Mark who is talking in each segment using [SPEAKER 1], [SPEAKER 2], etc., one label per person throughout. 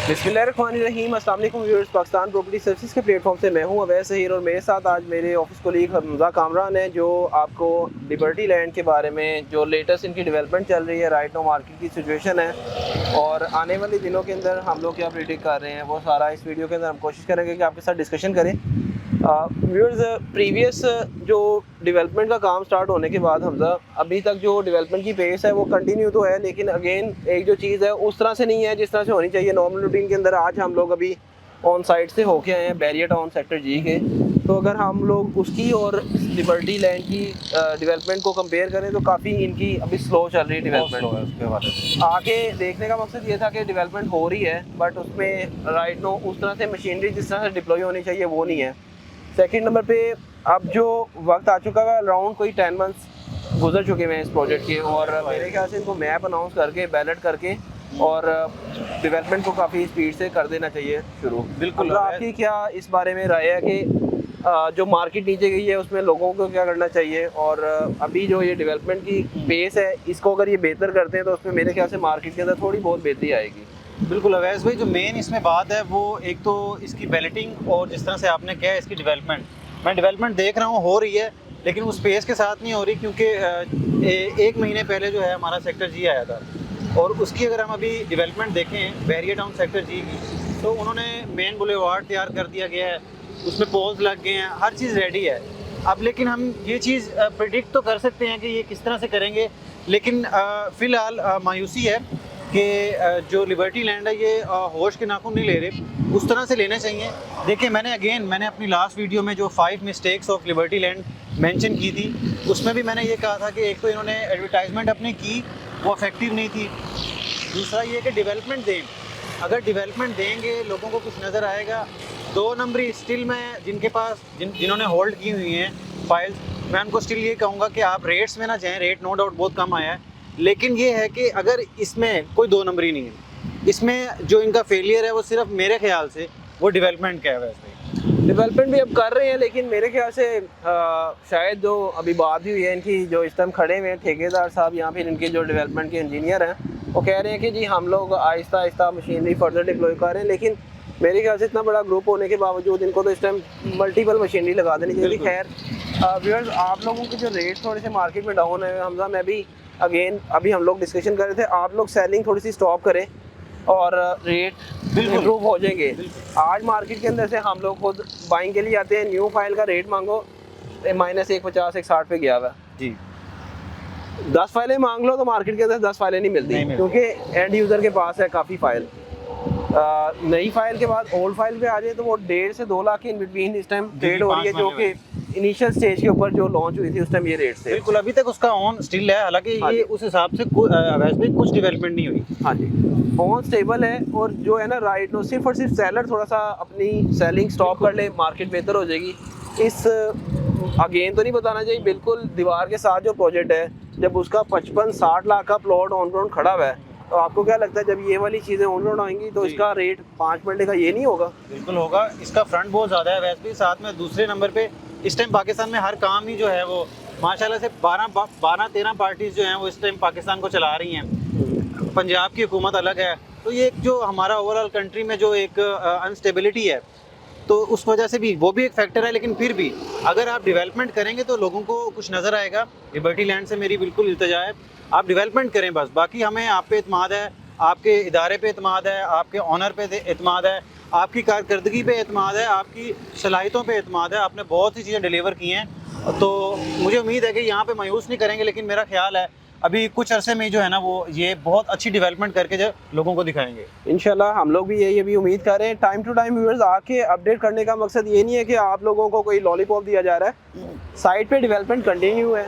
[SPEAKER 1] बिस्मिल्लाहिर्रहमानिर्रहीम। अस्सलाम वालेकुम व्यूअर्स। पाकिस्तान प्रॉपर्टी सर्विसेज के प्लेटफॉर्म से मैं हूं अवैस ज़हीर और मेरे साथ आज मेरे ऑफिस कोलीग हमजा कामरान है, जो आपको लिबर्टी लैंड के बारे में जो लेटेस्ट इनकी डेवलपमेंट चल रही है, राइट नाउ मार्केट की सिचुएशन है और आने वाले दिनों के अंदर हम लोग क्या प्रेडिक्ट कर रहे हैं, वो सारा इस वीडियो के अंदर हम कोशिश करेंगे कि आपके साथ डिस्कशन करें। व्यूअर्स, प्रीवियस जो डेवलपमेंट का काम स्टार्ट होने के बाद हमजा अभी तक जो डेवलपमेंट की पेस है वो कंटिन्यू तो है, लेकिन अगेन एक जो चीज़ है उस तरह से नहीं है जिस तरह से होनी चाहिए नॉर्मल रूटीन के अंदर। आज हम लोग अभी ऑन साइट से होके आए हैं बैरियर टाउन सेक्टर जी के, तो अगर हम लोग उसकी और लिबर्टी लैंड की डेवलपमेंट को कंपेयर करें तो काफ़ी इनकी अभी स्लो चल रही है डेवलपमेंट। आगे देखने का मकसद ये था कि डेवलपमेंट हो रही है बट उसमें राइट नो उस तरह से मशीनरी जिस तरह से डिप्लॉय होनी चाहिए वो नहीं है। सेकंड नंबर पे अब जो वक्त आ चुका है, अराउंड कोई 10 मंथ्स गुजर चुके हैं इस प्रोजेक्ट के, और मेरे ख्याल से इनको मैप अनाउंस करके बैलेट करके और डेवलपमेंट को काफ़ी स्पीड से कर देना चाहिए शुरू।
[SPEAKER 2] बिल्कुल।
[SPEAKER 1] आपकी क्या इस बारे में राय है कि जो मार्केट नीचे गई है उसमें लोगों को क्या करना चाहिए, और अभी जो ये डेवलपमेंट की पेस है इसको अगर ये बेहतर करते हैं तो उसमें मेरे ख्याल से मार्केट के अंदर थोड़ी बहुत बेहतरी आएगी।
[SPEAKER 2] बिल्कुल अवैस भाई, जो मेन इसमें बात है वो एक तो इसकी बैलेटिंग और जिस तरह से आपने कहा इसकी डेवलपमेंट, मैं डेवलपमेंट देख रहा हूँ हो रही है लेकिन उस पेस के साथ नहीं हो रही, क्योंकि एक महीने पहले जो है हमारा सेक्टर जी आया था और उसकी अगर हम अभी डेवलपमेंट देखें बैरियर टाउन सेक्टर जी की, तो उन्होंने मेन बुलेवार्ड तैयार कर दिया गया है, उसमें पोल्स लग गए हैं, हर चीज़ रेडी है। अब लेकिन हम ये चीज़ प्रिडिक्ट तो कर सकते हैं कि ये किस तरह से करेंगे, लेकिन फ़िलहाल मायूसी है कि जो लिबर्टी लैंड है ये होश के नाखून नहीं ले रहे, उस तरह से लेने चाहिए। देखिए मैंने अपनी लास्ट वीडियो में जो 5 mistakes of liberty land mention की थी, उसमें भी मैंने ये कहा था कि एक तो इन्होंने एडवर्टाइजमेंट अपनी की वो इफेक्टिव नहीं थी, दूसरा ये कि डेवलपमेंट दें, अगर डेवलपमेंट देंगे लोगों को कुछ नज़र आएगा। 2 नंबरी स्टिल मैं जिनके पास जिन्होंने होल्ड की हुई हैं फाइल्स, मैं उनको स्टिल ये कहूँगा कि आप रेट्स में ना जाएँ, रेट नो डाउट बहुत कम आया है, लेकिन ये है कि अगर इसमें कोई 2 नंबरी नहीं है, इसमें जो इनका फेलियर है वो सिर्फ मेरे ख्याल से वो डेवलपमेंट का है। वैसे
[SPEAKER 1] डेवलपमेंट भी अब कर रहे हैं, लेकिन मेरे ख्याल से शायद जो अभी बात हुई है इनकी, जो इस टाइम खड़े हुए हैं ठेकेदार साहब या फिर इनके जो डेवलपमेंट के इंजीनियर हैं, वो कह रहे हैं कि जी हम लोग Aahista Aahista machinery further deploy कर रहे हैं, लेकिन मेरे ख्याल से इतना बड़ा ग्रुप होने के बावजूद इनको तो इस टाइम मल्टीपल मशीनरी लगा देनी चाहिए। खैर व्यूअर्स, आप लोगों के जो रेट थोड़े से मार्केट में डाउन है हमजा, मैं भी अगेन अभी हम लोग डिस्कशन कर रहे थे, आप लोग सेलिंग थोड़ी सी स्टॉप करें और रेट इम्प्रूव हो जाएंगे। आज मार्केट के अंदर से हम लोग खुद बाइंग के लिए आते हैं, न्यू फाइल का रेट मांगो -150 160 पे गया हुआ
[SPEAKER 2] जी,
[SPEAKER 1] 10 फाइलें मांग लो तो मार्केट के अंदर 10 फाइलें नहीं मिलती, क्योंकि एंड यूज़र के पास है काफ़ी फाइल। नई फाइल के बाद ओल्ड फाइल पे आ जाए तो वो 1.5 से 2 लाख के इन बिटवीन इस टाइम ट्रेड हो रही है, जो कि इनिशियल स्टेज के ऊपर जो लॉन्च हुई थी उस टाइम ये रेट से।
[SPEAKER 2] बिल्कुल अभी तक उसका ऑन स्टिल है, हालांकि ये उस हिसाब से वैसे भी कुछ डेवलपमेंट नहीं हुई।
[SPEAKER 1] हाँ जी, ऑन स्टेबल है, और जो है ना राइट नो सिर्फ और सिर्फ सेलर थोड़ा सा अपनी सेलिंग स्टॉप कर ले, मार्केट बेहतर हो जाएगी। इस अगेन तो नहीं बताना चाहिए, बिल्कुल दीवार के साथ जो प्रोजेक्ट है, जब उसका 55-60 लाख का प्लॉट ऑन ग्राउंड खड़ा हुआ है, तो आपको क्या लगता है जब ये वाली चीज़ें ऑन ग्राउंड आएंगी तो इसका रेट 5 मिनट का ये नहीं होगा?
[SPEAKER 2] बिल्कुल होगा, इसका फ्रंट बहुत ज़्यादा है वैसे भी। साथ में दूसरे नंबर पे इस टाइम पाकिस्तान में हर काम ही जो है वो माशाल्लाह से 12-13 पार्टीज जो हैं वो इस टाइम पाकिस्तान को चला रही हैं। पंजाब की हुकूमत अलग है, तो ये एक जो हमारा ओवरऑल कंट्री में जो एक अनस्टेबिलिटी है, तो उस वजह से भी वो भी एक फैक्टर है। लेकिन फिर भी अगर आप डेवलपमेंट करेंगे तो लोगों को कुछ नज़र आएगा। लिबर्टी लैंड से मेरी बिल्कुल इल्तिजा है, आप डेवलपमेंट करें बस, बाकी हमें आप पे एतमाद है, आपके इदारे पे एतमाद है, आपके ऑनर पे एतमाद है, आपकी कारकर्दगी पे एतमाद है, आपकी सलाहियतों पे एतमाद है। आपने बहुत सी चीज़ें डिलीवर की हैं, तो मुझे उम्मीद है कि यहाँ पे मायूस नहीं करेंगे, लेकिन मेरा ख्याल है अभी कुछ अरसे में जो है ना वो ये बहुत अच्छी डेवलपमेंट करके जो लोगों को दिखाएंगे
[SPEAKER 1] इंशाल्लाह। हम लोग भी यही अभी उम्मीद कर रहे हैं। टाइम टू टाइम व्यूअर्स आके अपडेट करने का मकसद ये नहीं है कि आप लोगों को कोई लॉलीपॉप दिया जा रहा है, साइट पे डेवलपमेंट कंटिन्यू है।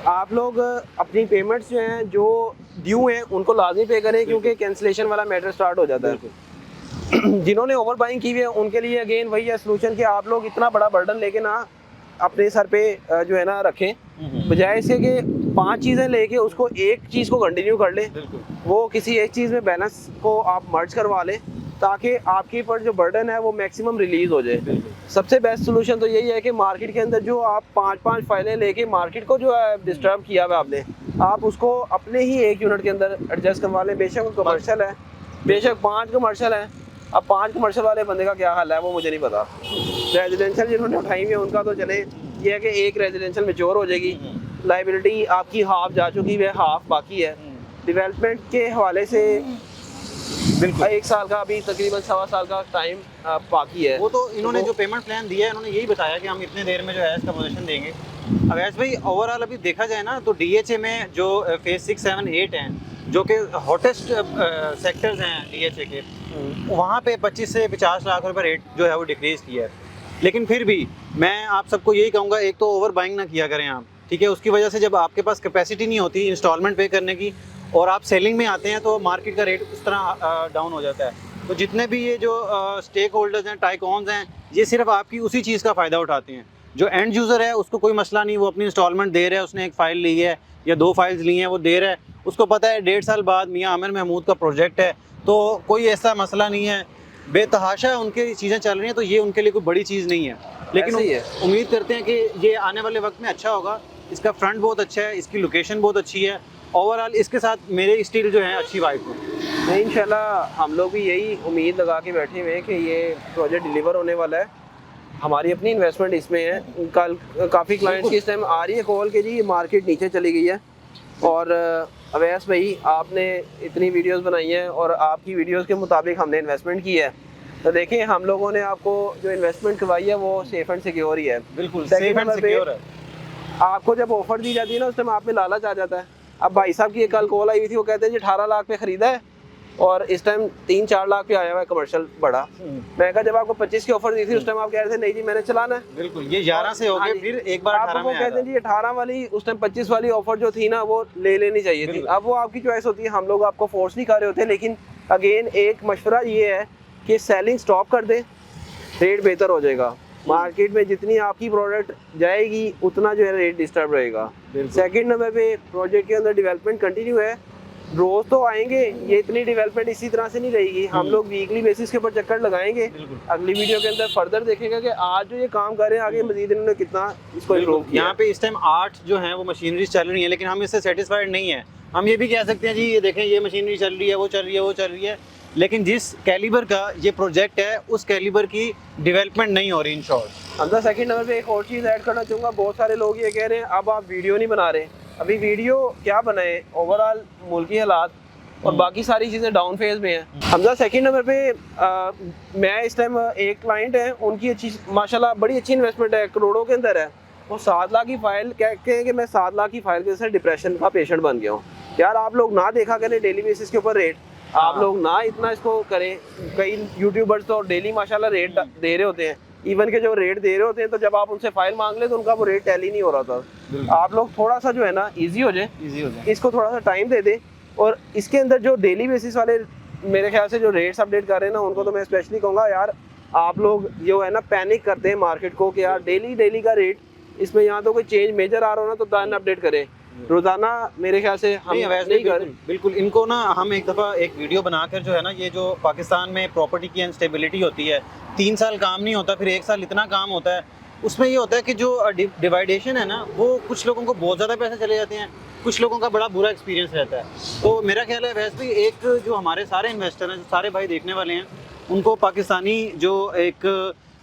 [SPEAKER 1] आप लोग अपनी पेमेंट्स जो हैं जो ड्यू हैं उनको लाजमी पे करें, क्योंकि कैंसिलेशन वाला मैटर स्टार्ट हो जाता है। जिन्होंने ओवर बाइंग की हुई है उनके लिए अगेन वही है सोल्यूशन कि आप लोग इतना बड़ा बर्डन लेके ना अपने सर पे जो है ना रखें, बजाय इसके कि 5 चीज़ें लेके उसको एक चीज़ को कंटिन्यू कर लें, वो किसी एक चीज़ में बैलेंस को आप मर्ज करवा लें, ताकि आपके पर जो बर्डन है वो मैक्सिमम रिलीज हो जाए। सबसे बेस्ट सोल्यूशन तो यही है कि मार्केट के अंदर जो आप 5-5 फाइलें लेके मार्केट को जो है डिस्टर्ब किया हुआ आपने, आप उसको अपने ही एक यूनिट के अंदर एडजस्ट करवा लें। बेशक वो कमर्शियल है, बेशक 5 कमर्शियल है, अब 5 कमर्शियल वाले बंदे का क्या हाल है वो मुझे नहीं पता। रेजिडेंशियल जिन्होंने उठाई हुई है उनका तो चले ये है कि एक रेजिडेंशियल मैच्योर हो जाएगी, लाइबिलिटी आपकी हाफ जा चुकी है, हाफ बाकी है। डेवलपमेंट के हवाले से बिल्कुल 1 साल का अभी तकरीबन 1.25 साल का टाइम बाकी है।
[SPEAKER 2] वो तो इन्होंने जो पेमेंट प्लान दिया है इन्होंने यही बताया कि हम इतने देर में जो है इसका पोजीशन देंगे। अवैस भाई ओवरऑल अभी देखा जाए ना तो डीएचए में जो फेज 6, 7, 8 हैं जो कि हॉटेस्ट सेक्टर्स हैं डीएचए के, वहाँ पे 25 से 50 लाख रुपए रेट जो है वो डिक्रीज़ किया है। लेकिन फिर भी मैं आप सबको यही कहूँगा, एक तो ओवर बाइंग ना किया करें आप, ठीक है। उसकी वजह से जब आपके पास कैपेसिटी नहीं होती इंस्टॉलमेंट पे करने की और आप सेलिंग में आते हैं तो मार्केट का रेट उस तरह डाउन हो जाता है। तो जितने भी ये जो स्टेक होल्डर्स हैं, टाइकॉन्स हैं, ये सिर्फ आपकी उसी चीज़ का फ़ायदा उठाते हैं। जो एंड यूज़र है उसको कोई मसला नहीं, वो अपनी इंस्टॉलमेंट दे रहा है, उसने एक फ़ाइल ली है या 2 फाइल्स ली हैं वो दे रहा है, उसको पता है 1.5 साल बाद मियां आमिर महमूद का प्रोजेक्ट है, तो कोई ऐसा मसला नहीं है। बेतहाशा उनकी चीज़ें चल रही हैं तो ये उनके लिए कोई बड़ी चीज़ नहीं है। लेकिन उम्मीद करते हैं कि ये आने वाले वक्त में अच्छा होगा। इसका फ्रंट बहुत अच्छा है, इसकी लोकेशन बहुत अच्छी है, ओवरऑल इसके साथ मेरे स्टील जो है अच्छी वाइब हो।
[SPEAKER 1] नहीं, इंशाल्लाह हम लोग भी यही उम्मीद लगा के बैठे हुए हैं कि ये प्रोजेक्ट डिलीवर होने वाला है। हमारी अपनी इन्वेस्टमेंट इसमें है। कल काफ़ी क्लाइंट्स की इस टाइम आ रही है कॉल के जी ये मार्केट नीचे चली गई है, और अवैस भाई आपने इतनी वीडियोस बनाई हैं और आपकी वीडियोस के मुताबिक हमने इन्वेस्टमेंट की है, तो देखें हम लोगों ने आपको जो इन्वेस्टमेंट करवाई है वो सेफ एंड सिक्योर ही है।
[SPEAKER 2] बिल्कुल सेफ एंड सिक्योर है।
[SPEAKER 1] आपको जब ऑफर दी जाती है ना उस टाइम आप में लालच आ जाता है। अब भाई साहब की एक कल कॉल आई हुई थी, वो कहते हैं जी 18 लाख पे ख़रीदा है और इस टाइम 3-4 लाख पे आया हुआ है कमर्शियल बड़ा। मैं कहा जब आपको 25 की ऑफर दी थी उस टाइम आप कह रहे थे नहीं जी मैंने चलाना है।
[SPEAKER 2] बिल्कुल, ये 11 से हो गए, फिर एक बार 18 में
[SPEAKER 1] कहते हैं जी 18 वाली उस टाइम 25 वाली ऑफर जो थी ना वो ले लेनी चाहिए थी। अब वो आपकी चॉइस होती है, हम लोग आपको फोर्स नहीं कर रहे होते, लेकिन अगेन एक मशवरा ये है कि सेलिंग स्टॉप कर दें, रेट बेहतर हो जाएगा। मार्केट में जितनी आपकी प्रोडक्ट जाएगी उतना जो है रेट डिस्टर्ब रहेगा। सेकंड नंबर पे प्रोजेक्ट के अंदर डेवलपमेंट कंटिन्यू है, रोज तो आएंगे, ये इतनी डेवलपमेंट इसी तरह से नहीं रहेगी। हम लोग वीकली बेसिस के ऊपर चक्कर लगाएंगे। अगली वीडियो के अंदर फर्दर देखेंगे कि आज जो ये काम कर रहे हैं आगे मजीद इन्होंने कितना इसको इम्प्रूव किया।
[SPEAKER 2] यहाँ पे इस टाइम 8 जो है वो मशीनरी चल रही है, लेकिन हम इससे सेटिस्फाइड नहीं है। हम ये भी कह सकते हैं जी ये देखें ये मशीनरी चल रही है, वो चल रही है, वो चल रही है, लेकिन जिस कैलिबर का ये प्रोजेक्ट है उस कैलिबर की डेवलपमेंट नहीं हो रही इन शॉर्ट।
[SPEAKER 1] अंदर सेकंड नंबर पे एक और चीज़ ऐड करना चाहूँगा, बहुत सारे लोग ये कह रहे हैं अब आप वीडियो नहीं बना रहे। अभी वीडियो क्या बनाए, ओवरऑल मुल्की हालात और बाकी सारी चीज़ें डाउन फेज में हैं। हमजा सेकंड नंबर पे मैं इस टाइम एक क्लाइंट है, उनकी अच्छी माशाल्लाह बड़ी अच्छी इन्वेस्टमेंट है, करोड़ों के अंदर है। वो 7 लाख की फाइल कहते हैं कि मैं 7 लाख की फाइल के वजह से डिप्रेशन का पेशेंट बन गया हूँ। यार आप लोग ना देखा करें डेली बेसिस के ऊपर रेट, आप लोग ना इतना इसको करें। कई यूट्यूबर्स तो डेली माशाल्लाह रेट दे रहे होते हैं, इवन के जो रेट दे रहे होते हैं तो जब आप उनसे फाइल मांग ले तो उनका वो रेट टैली नहीं हो रहा था। आप लोग थोड़ा सा जो है ना ईजी हो जाए, इसको थोड़ा सा टाइम दे दे। और इसके अंदर जो डेली बेसिस वाले मेरे ख्याल से जो रेट्स अपडेट कर रहे हैं ना उनको तो मैं स्पेशली कहूँगा यार आप लोग जो है ना पैनिक करते हैं मार्केट को कि यार डेली का रेट, इसमें यहाँ तो कोई चेंज मेजर आ रहा हो ना तो दान अपडेट करें रोजाना। मेरे ख्याल से हम नहीं कर
[SPEAKER 2] बिल्कुल इनको ना हम एक दफ़ा एक वीडियो बनाकर जो है ना, ये जो पाकिस्तान में प्रॉपर्टी की अनस्टेबिलिटी होती है, 3 साल काम नहीं होता, फिर 1 साल इतना काम होता है, उसमें ये होता है कि जो डिवाइडेशन है ना वो कुछ लोगों को बहुत ज़्यादा पैसे चले जाते हैं, कुछ लोगों का बड़ा बुरा एक्सपीरियंस रहता है। तो मेरा ख्याल है वैसे भी एक जो हमारे सारे इन्वेस्टर हैं, जो सारे भाई देखने वाले हैं, उनको पाकिस्तानी जो एक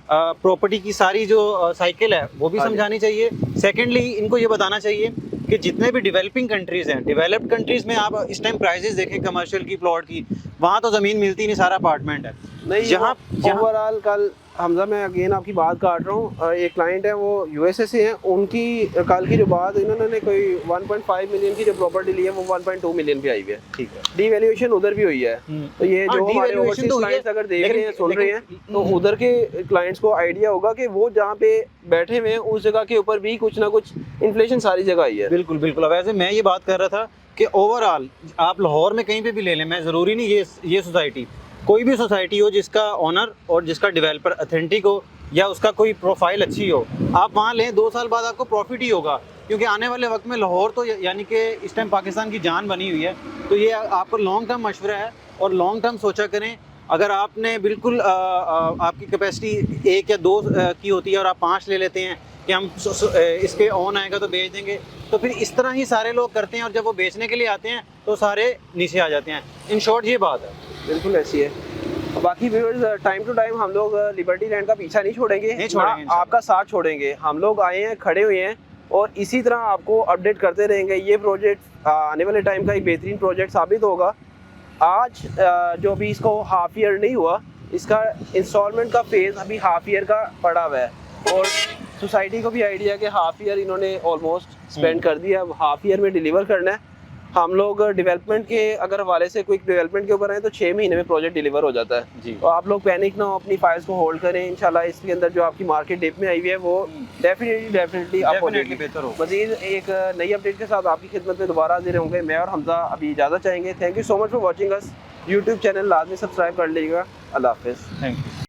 [SPEAKER 2] प्रॉपर्टी की सारी जो साइकिल है वो भी समझानी चाहिए। सेकेंडली इनको ये बताना चाहिए कि जितने भी डेवलपिंग कंट्रीज़ हैं, डेवलप्ड कंट्रीज़ में आप इस टाइम प्राइजेस देखें कमर्शियल की, प्लॉट की, वहाँ तो ज़मीन मिलती नहीं, सारा अपार्टमेंट है।
[SPEAKER 1] नहीं जहाँ ओवरऑल कल हमजा मैं अगेन आपकी बात काट रहा हूँ, एक क्लाइंट है वो यूएसए से हैं, उनकी कल की जो बात इन्होंने कोई 1.5 मिलियन की जो प्रॉपर्टी ली है वो 1.2 मिलियन पे आई हुई है। ठीक है, डीवैल्यूएशन उधर भी हुई है। तो ये जो हमारे ओवरसीज क्लाइंट्स अगर देख रहे हैं, सुन रहे हैं, तो उधर के क्लाइंट्स को आइडिया होगा कि वो जहाँ पे बैठे हुए हैं उस जगह के ऊपर भी कुछ ना कुछ इन्फ्लेशन सारी जगह आई है।
[SPEAKER 2] बिल्कुल बिल्कुल। वैसे मैं ये बात कर रहा था कि ओवरऑल आप लाहौर में कहीं पे भी ले लें, मैं ज़रूरी नहीं ये सोसाइटी, कोई भी सोसाइटी हो जिसका ऑनर और जिसका डेवलपर अथेंटिक हो या उसका कोई प्रोफाइल अच्छी हो, आप वहाँ लें, 2 साल बाद आपको प्रॉफिट ही होगा। क्योंकि आने वाले वक्त में लाहौर तो यानी कि इस टाइम पाकिस्तान की जान बनी हुई है। तो ये आपको लॉन्ग टर्म मशवरा है और लॉन्ग टर्म सोचा करें। अगर आपने बिल्कुल आपकी कैपेसिटी 1 या 2 की होती है और आप 5 ले लेते हैं कि हम इस पे ऑन आएगा तो बेच देंगे, तो फिर इस तरह ही सारे लोग करते हैं और जब वो बेचने के लिए आते हैं तो सारे नीचे आ जाते हैं। इन शॉर्ट ये बात है।
[SPEAKER 1] बिल्कुल ऐसी है। बाकी व्यूअर्स, टाइम टू टाइम हम लोग लिबर्टी लैंड का पीछा नहीं छोड़ेंगे,
[SPEAKER 2] नहीं छोड़ेंगे
[SPEAKER 1] ना आपका साथ छोड़ेंगे। हम लोग आए हैं, खड़े हुए हैं और इसी तरह आपको अपडेट करते रहेंगे। ये प्रोजेक्ट आने वाले टाइम का एक बेहतरीन प्रोजेक्ट साबित होगा। आज जो अभी इसको हाफ ईयर नहीं हुआ, इसका इंस्टॉलमेंट का फेज़ अभी हाफ ईयर का पड़ा हुआ है और सोसाइटी को भी आइडिया है कि हाफ ईयर इन्होंने ऑलमोस्ट स्पेंड कर दिया, अब हाफ ईयर में डिलीवर करना है। हम लोग डेवलपमेंट के अगर हवाले से क्विक डेवलपमेंट के ऊपर हैं तो 6 महीने में प्रोजेक्ट डिलीवर हो जाता है
[SPEAKER 2] जी।
[SPEAKER 1] तो आप लोग पैनिक ना हो, अपनी फाइल्स को होल्ड करें। इंशाल्लाह इसके अंदर जो आपकी मार्केट डिप में आई हुई है वो डेफिनेटली आप हो जाएगी।
[SPEAKER 2] बेहतर हो।
[SPEAKER 1] मजीद एक नई अपडेट के साथ आपकी खिदमत में दोबारा हाजिर होंगे। मैं और हमजा अभी इजाज़त चाहेंगे। Thank you so much for watching us. YouTube channel लाजमी सब्सक्राइब कर लीजिएगा। अल्लाह हाफिज़।
[SPEAKER 2] Thank you.